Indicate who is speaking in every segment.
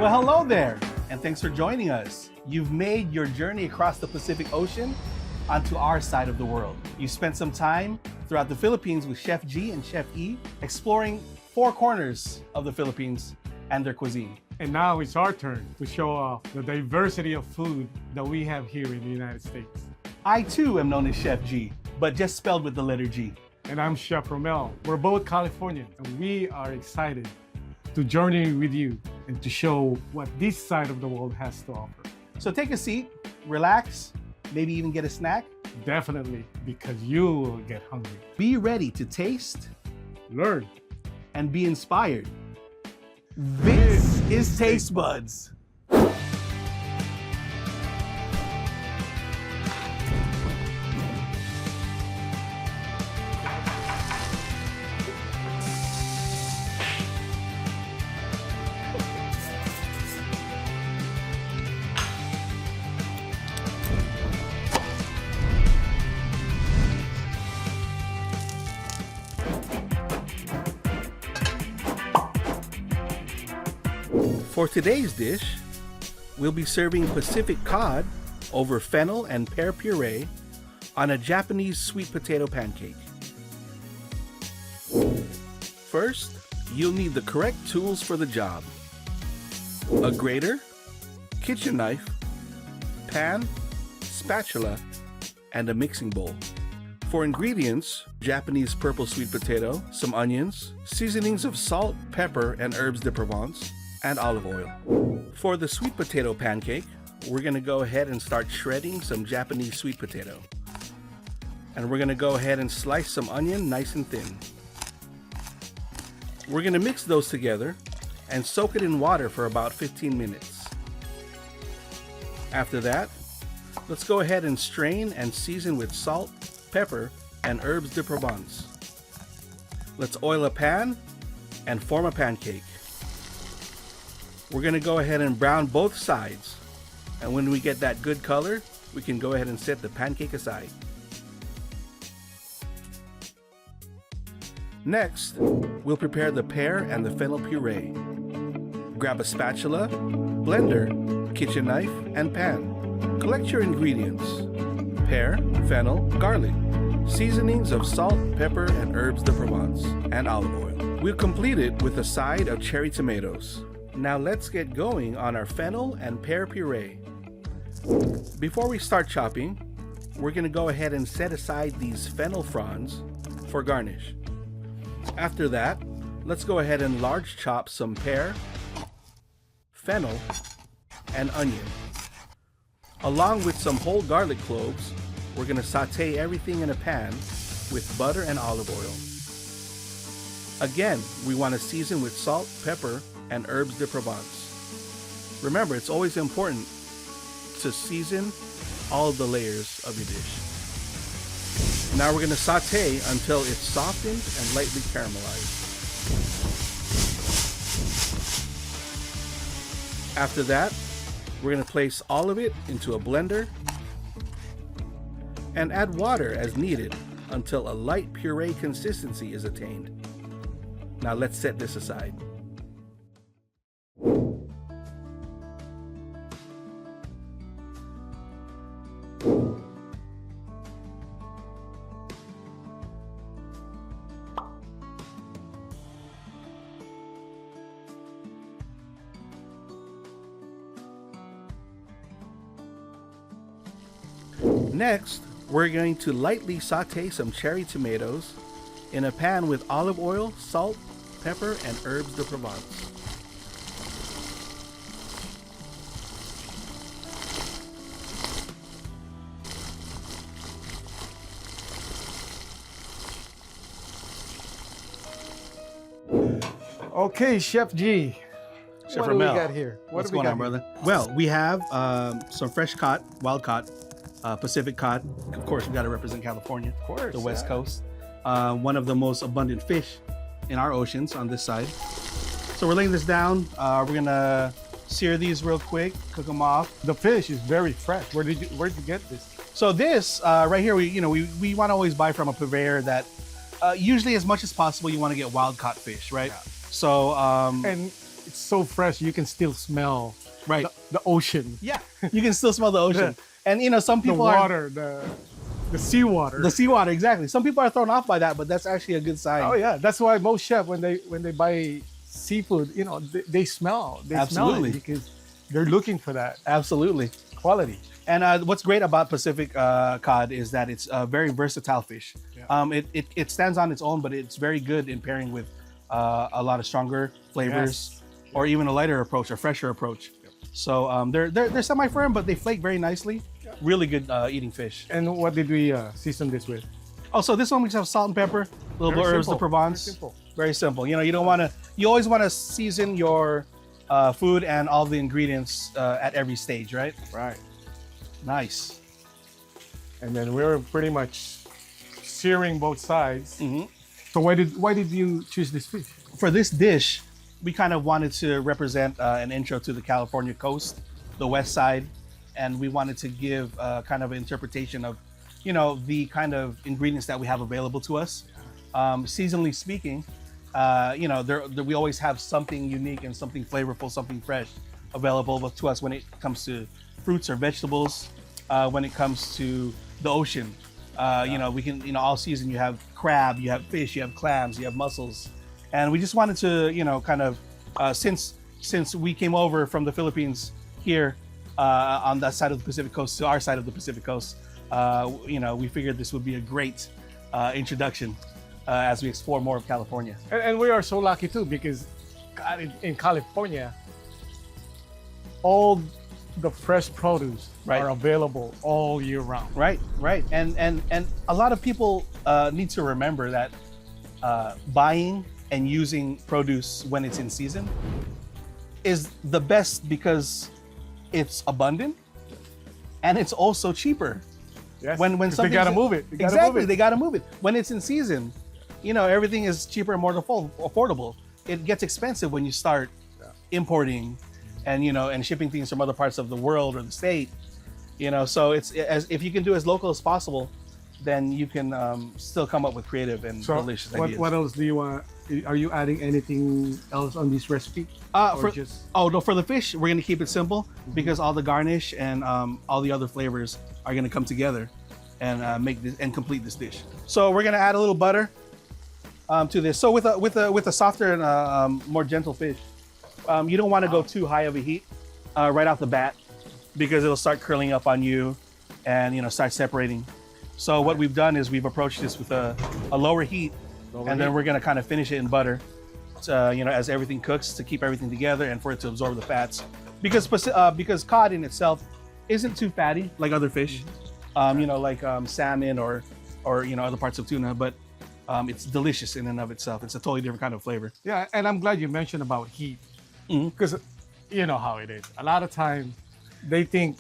Speaker 1: Well, hello there, and thanks for joining us. You've made your journey across the Pacific Ocean onto our side of the world. You spent some time throughout the Philippines with Chef G and Chef E, exploring 4 corners of the Philippines and their cuisine.
Speaker 2: And now it's our turn to show off the diversity of food that we have here in the United States.
Speaker 1: I too am known as Chef G, but just spelled with the letter G.
Speaker 2: And I'm Chef Rommel. We're both Californian, and we are excited to journey with you and to show what this side of the world has to offer.
Speaker 1: So take a seat, relax, maybe even get a snack.
Speaker 2: Definitely, because you will get hungry.
Speaker 1: Be ready to taste,
Speaker 2: Learn.
Speaker 1: and be inspired. This is Taste Buds. For today's dish, we'll be serving Pacific cod over fennel and pear puree on a Japanese sweet potato pancake. First, you'll need the correct tools for the job: a grater, kitchen knife, pan, spatula, and a mixing bowl. For ingredients: Japanese purple sweet potato, some onions, seasonings of salt, pepper, and herbes de Provence, and olive oil. For the sweet potato pancake, we're gonna go ahead and start shredding some Japanese sweet potato. And we're gonna go ahead and slice some onion nice and thin. We're gonna mix those together and soak it in water for about 15 minutes. After that, let's go ahead and strain and season with salt, pepper, and herbes de Provence. Let's oil a pan and form a pancake. We're gonna go ahead and brown both sides. And when we get that good color, we can go ahead and set the pancake aside. Next, we'll prepare the pear and the fennel puree. Grab a spatula, blender, kitchen knife, and pan. Collect your ingredients: pear, fennel, garlic, seasonings of salt, pepper, and herbes de Provence, and olive oil. We'll complete it with a side of cherry tomatoes. Now let's get going on our fennel and pear puree. Before we start chopping, we're going to go ahead and set aside these fennel fronds for garnish. After that, let's go ahead and large chop some pear, fennel, and onion. Along with some whole garlic cloves, we're going to saute everything in a pan with butter and olive oil. Again, we want to season with salt, pepper, and herbes de Provence. Remember, it's always important to season all of the layers of your dish. Now we're going to saute until it's softened and lightly caramelized. After that, we're going to place all of it into a blender and add water as needed until a light puree consistency is attained. Now let's set this aside. Next, we're going to lightly saute some cherry tomatoes in a pan with olive oil, salt, pepper, and herbes de Provence.
Speaker 2: Okay, Chef G.
Speaker 1: Chef
Speaker 2: what
Speaker 1: Rommel,
Speaker 2: do we got here?
Speaker 1: What's going on, brother? Well, we have some fresh cod, wild cod, Pacific cod. Of course, we got to represent California,
Speaker 2: Of course,
Speaker 1: the West
Speaker 2: yeah.
Speaker 1: Coast. One of the most abundant fish in our oceans on this side. So we're laying this down. We're gonna sear these real quick, cook them off.
Speaker 2: The fish is very fresh. Where'd you get this?
Speaker 1: So this right here, we want to always buy from a purveyor that usually, as much as possible, you want to get wild caught fish, right?
Speaker 2: Yeah.
Speaker 1: So
Speaker 2: And it's so fresh. You can still smell
Speaker 1: Right.
Speaker 2: the ocean,
Speaker 1: Yeah. You can still smell the ocean. And some
Speaker 2: the
Speaker 1: people
Speaker 2: water, the seawater.
Speaker 1: the seawater, exactly. Some people are thrown off by that, but that's actually a good sign.
Speaker 2: Oh yeah, that's why most chefs when they buy seafood, they smell
Speaker 1: Absolutely.
Speaker 2: it because they're looking for that
Speaker 1: Absolutely.
Speaker 2: quality.
Speaker 1: And what's great about Pacific cod is that it's a very versatile fish.
Speaker 2: Yeah.
Speaker 1: It stands on its own, but it's very good in pairing with a lot of stronger flavors, or even a lighter approach, a fresher approach. So they're semi-firm, but they flake very nicely. Really good eating fish.
Speaker 2: And what did we season this with?
Speaker 1: Oh, so this one we just have salt and pepper, a little bit of herbs de Provence.
Speaker 2: Very simple.
Speaker 1: Very simple. You always want to season your food and all the ingredients at every stage, right?
Speaker 2: Right.
Speaker 1: Nice.
Speaker 2: And then we're pretty much searing both sides.
Speaker 1: Mhm.
Speaker 2: So why did you choose this fish?
Speaker 1: For this dish, we kind of wanted to represent an intro to the California coast, the west side, and we wanted to give kind of an interpretation of, the kind of ingredients that we have available to us. Seasonally speaking, we always have something unique and something flavorful, something fresh available to us when it comes to fruits or vegetables. When it comes to the ocean, we can, all season you have crab, you have fish, you have clams, you have mussels, and we just wanted to, kind of, since we came over from the Philippines here on that side of the Pacific coast to our side of the Pacific coast, we figured this would be a great introduction as we explore more of California.
Speaker 2: And we are so lucky too because God, in California, all the fresh produce are available all year round.
Speaker 1: Right. And a lot of people need to remember that buying and using produce when it's in season is the best because it's abundant and it's also cheaper.
Speaker 2: Yes,
Speaker 1: When
Speaker 2: they
Speaker 1: something's
Speaker 2: gotta move it.
Speaker 1: They gotta move it. When it's in season, everything is cheaper and more affordable. It gets expensive when you start importing and shipping things from other parts of the world or the state. So if you can do as local as possible, then you can still come up with creative and delicious ideas.
Speaker 2: What else do you want? Are you adding anything else on this recipe?
Speaker 1: For the fish, we're gonna keep it simple because all the garnish and all the other flavors are gonna come together and make this and complete this dish. So we're gonna add a little butter to this. So with a softer and more gentle fish, you don't want to go too high of a heat right off the bat because it'll start curling up on you and start separating. So what we've done is we've approached this with a lower heat, then we're gonna kind of finish it in butter, as everything cooks to keep everything together and for it to absorb the fats. Because cod in itself isn't too fatty like other fish, like salmon or other parts of tuna, but it's delicious in and of itself. It's a totally different kind of flavor.
Speaker 2: Yeah, and I'm glad you mentioned about heat because you know how it is. A lot of times they think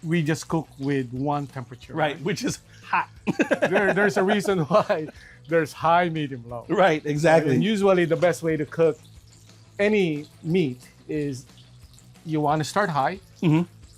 Speaker 2: we just cook with one temperature,
Speaker 1: right? Which is hot.
Speaker 2: There's a reason why there's high, medium, low.
Speaker 1: Right, exactly.
Speaker 2: And usually the best way to cook any meat is you want to start high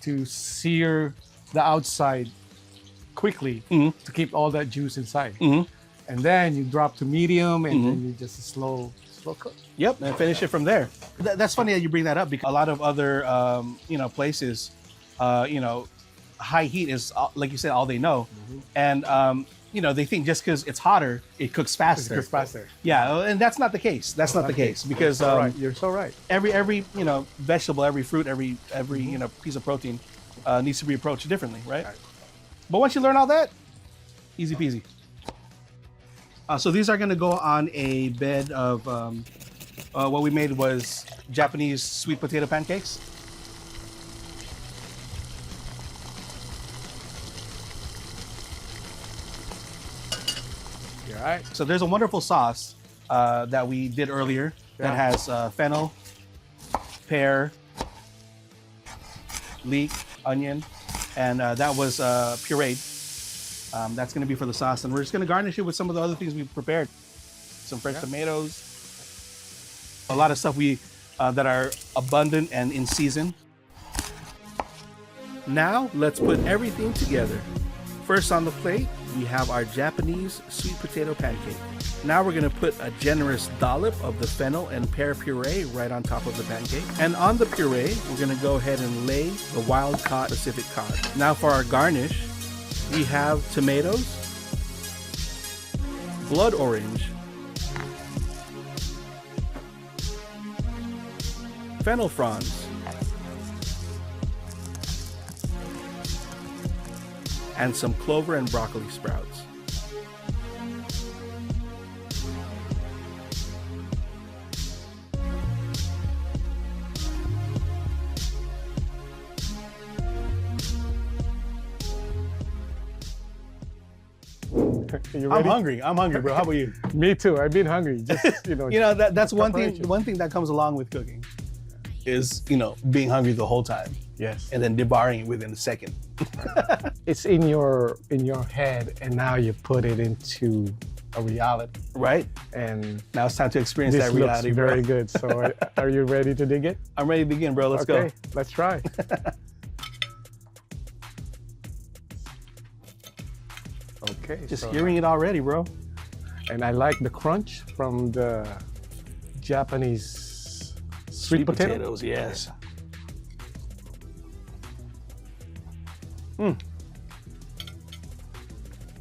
Speaker 2: to sear the outside quickly to keep all that juice inside. And then you drop to medium and then you just slow cook.
Speaker 1: Yep, and finish it from there. That's funny that you bring that up because a lot of other places, high heat is, like you said, all they know. And they think just because it's hotter, it cooks faster.
Speaker 2: It cooks faster.
Speaker 1: Yeah, and that's not the case. That's not the case because
Speaker 2: you're so right.
Speaker 1: Every vegetable, every fruit, every piece of protein needs to be approached differently, right? But once you learn all that, easy peasy. So these are going to go on a bed of what we made was Japanese sweet potato pancakes.
Speaker 2: All right.
Speaker 1: So there's a wonderful sauce that we did earlier that has fennel, pear, leek, onion, and that was pureed. That's going to be for the sauce, and we're just going to garnish it with some of the other things we've prepared. Some fresh tomatoes, a lot of stuff that are abundant and in season. Now let's put everything together. First on the plate, we have our Japanese sweet potato pancake. Now we're gonna put a generous dollop of the fennel and pear puree right on top of the pancake. And on the puree, we're gonna go ahead and lay the wild caught Pacific cod. Now for our garnish, we have tomatoes, blood orange, fennel fronds, and some clover and broccoli sprouts.
Speaker 2: You
Speaker 3: I'm
Speaker 2: ready?
Speaker 3: hungry. I'm hungry, bro. How about you?
Speaker 2: Me too. I've been hungry. Just
Speaker 3: That's one thing.
Speaker 2: preparation.
Speaker 3: One thing that comes along with cooking is being hungry the whole time
Speaker 2: Yes.
Speaker 3: and then devouring it within a second.
Speaker 2: It's in your head, and now you put it into a reality.
Speaker 3: Right?
Speaker 2: And
Speaker 3: Now it's time to experience
Speaker 2: this
Speaker 3: that
Speaker 2: looks
Speaker 3: reality,
Speaker 2: very
Speaker 3: bro.
Speaker 2: good. So, are you ready to dig it?
Speaker 3: I'm ready to begin, bro. Let's
Speaker 2: Okay,
Speaker 3: go.
Speaker 2: let's try. Okay.
Speaker 3: Just
Speaker 2: so-
Speaker 3: hearing it already, bro.
Speaker 2: And I like the crunch from the Japanese sweet potato.
Speaker 3: potatoes, yes.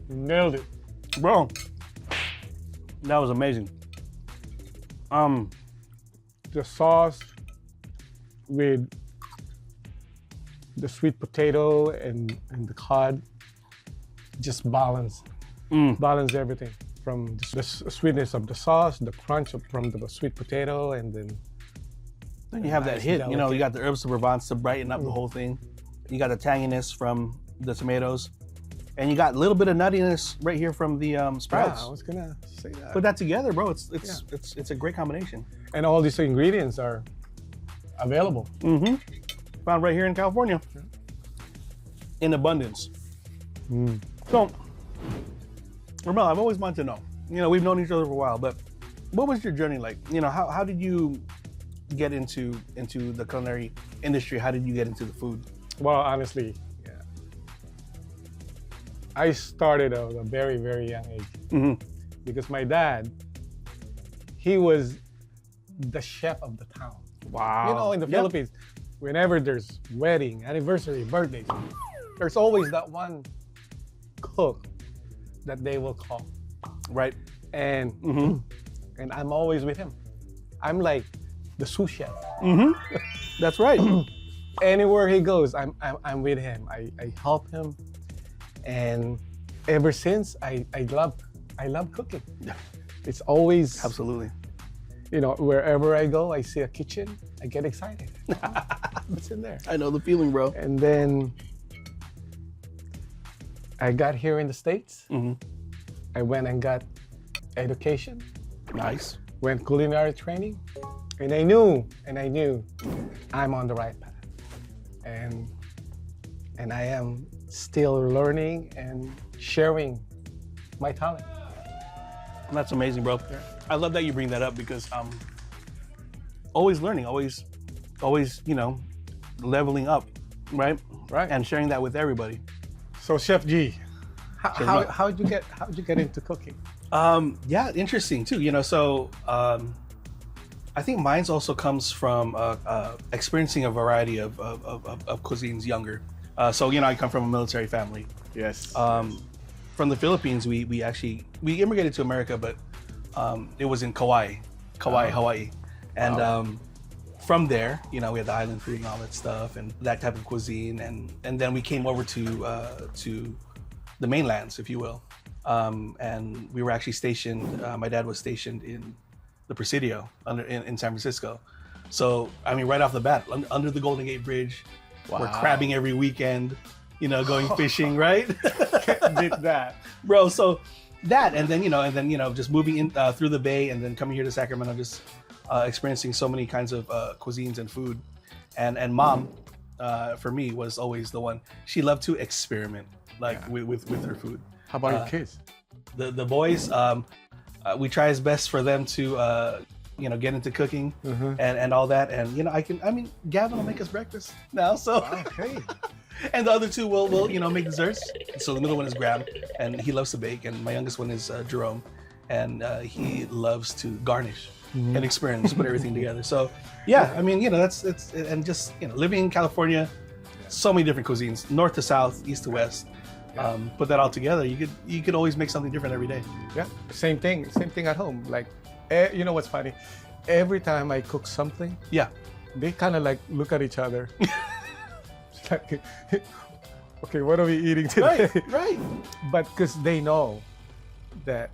Speaker 2: Nailed it.
Speaker 3: Bro, that was amazing.
Speaker 2: The sauce with the sweet potato and the cod just balance everything from the sweetness of the sauce, the crunch from the sweet potato, and then
Speaker 3: Then you have that
Speaker 2: Nice,
Speaker 3: hit.
Speaker 2: delicate.
Speaker 3: You got the herbs de Provence to brighten up the whole thing. You got the tanginess from the tomatoes, and you got a little bit of nuttiness right here from the sprouts.
Speaker 2: yeah, I was gonna say that.
Speaker 3: Put that together, bro. It's a great combination.
Speaker 2: And all these ingredients are available.
Speaker 3: Found right here in California, in abundance. So, Rommel, I've always wanted to know. We've known each other for a while, but what was your journey like? How did you get into the culinary industry? How did you get into the food?
Speaker 2: Well, honestly, yeah. I started at a very, very young age because my dad, he was the chef of the town.
Speaker 3: Wow.
Speaker 2: In the Philippines, whenever there's wedding, anniversary, birthdays, there's always that one cook that they will call.
Speaker 3: Right.
Speaker 2: And and I'm always with him. I'm like the sous chef.
Speaker 3: That's right.
Speaker 2: Anywhere he goes, I'm with him. I help him, and ever since I love cooking. It's always
Speaker 3: Absolutely.
Speaker 2: Wherever I go, I see a kitchen, I get excited. What's in there?
Speaker 3: I know the feeling, bro.
Speaker 2: And then I got here in the States. I went and got education,
Speaker 3: Nice.
Speaker 2: went culinary training, and I knew I'm on the right path. And I am still learning and sharing my talent.
Speaker 3: That's amazing, bro. I love that you bring that up because always learning, always, leveling up, right?
Speaker 2: Right.
Speaker 3: And sharing that with everybody.
Speaker 2: So Chef G,
Speaker 3: Rommel.
Speaker 2: how'd you get into cooking?
Speaker 3: Yeah, interesting too. So I think mine's also comes from experiencing a variety of cuisines younger. So I come from a military family.
Speaker 2: Yes.
Speaker 3: From the Philippines, we immigrated to America, but it was in Kauai, Hawaii, and from there, we had the island food and all that stuff, and that type of cuisine, and then we came over to the mainlands, if you will, and we were actually stationed. My dad was stationed in the Presidio in San Francisco, so right off the bat, under the Golden Gate Bridge, we're crabbing every weekend, going fishing, right?
Speaker 2: Did that.
Speaker 3: Bro, so that and then just moving in through the bay and then coming here to Sacramento, just experiencing so many kinds of cuisines and food, and mom for me was always the one. She loved to experiment with her food.
Speaker 2: How about your kids?
Speaker 3: The boys, we try as best for them to get into cooking and all that, and Gavin will make us breakfast now, so
Speaker 2: Okay.
Speaker 3: And the other two will make desserts. So the middle one is Graham, and he loves to bake, and my youngest one is Jerome, and he loves to garnish and experiment, put everything together. So yeah, I mean, it's and just living in California, so many different cuisines, north to south, east to west. Put that all together, you could always make something different every day.
Speaker 2: Yeah, same thing at home. Like, you know what's funny? Every time I cook something,
Speaker 3: Yeah.
Speaker 2: they kind of like look at each other. It's like, okay, what are we eating today?
Speaker 3: Right.
Speaker 2: But because they know that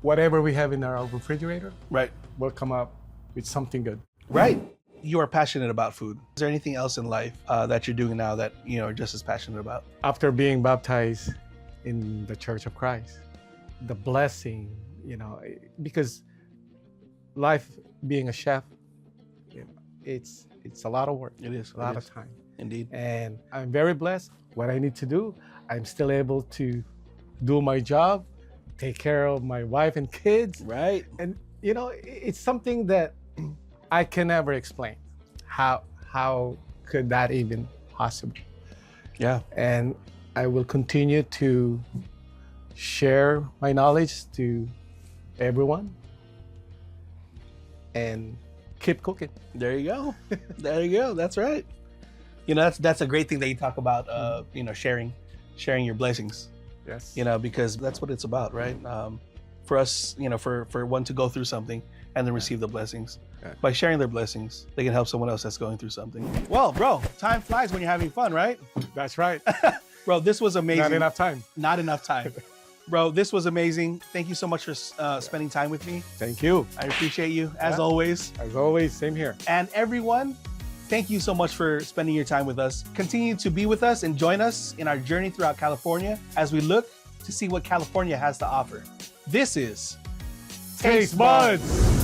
Speaker 2: whatever we have in our refrigerator
Speaker 3: Right.
Speaker 2: will come up with something good.
Speaker 3: Right. You are passionate about food. Is there anything else in life that you're doing now that are just as passionate about?
Speaker 2: After being baptized in the Church of Christ, the blessing, because life being a chef, it's a lot of work.
Speaker 3: It is
Speaker 2: a lot of time.
Speaker 3: Indeed.
Speaker 2: And I'm very blessed. What I need to do, I'm still able to do my job, take care of my wife and kids.
Speaker 3: Right.
Speaker 2: And it's something that I can never explain. How could that even possible?
Speaker 3: Yeah.
Speaker 2: And I will continue to share my knowledge to everyone and keep cooking.
Speaker 3: There you go. There you go. That's right. That's a great thing that you talk about. Sharing your blessings.
Speaker 2: Yes.
Speaker 3: Because that's what it's about, right? For us, for one to go through something and then receive the blessings.
Speaker 2: Yeah.
Speaker 3: By sharing their blessings, they can help someone else that's going through something. Well, bro, time flies when you're having fun, right?
Speaker 2: That's right.
Speaker 3: Bro, this was amazing.
Speaker 2: Not enough time.
Speaker 3: Not enough time. Bro, this was amazing. Thank you so much for spending time with me.
Speaker 2: Thank you.
Speaker 3: I appreciate you, as always.
Speaker 2: As always, same here.
Speaker 3: And everyone, thank you so much for spending your time with us. Continue to be with us and join us in our journey throughout California as we look to see what California has to offer. This is
Speaker 2: Taste Buds.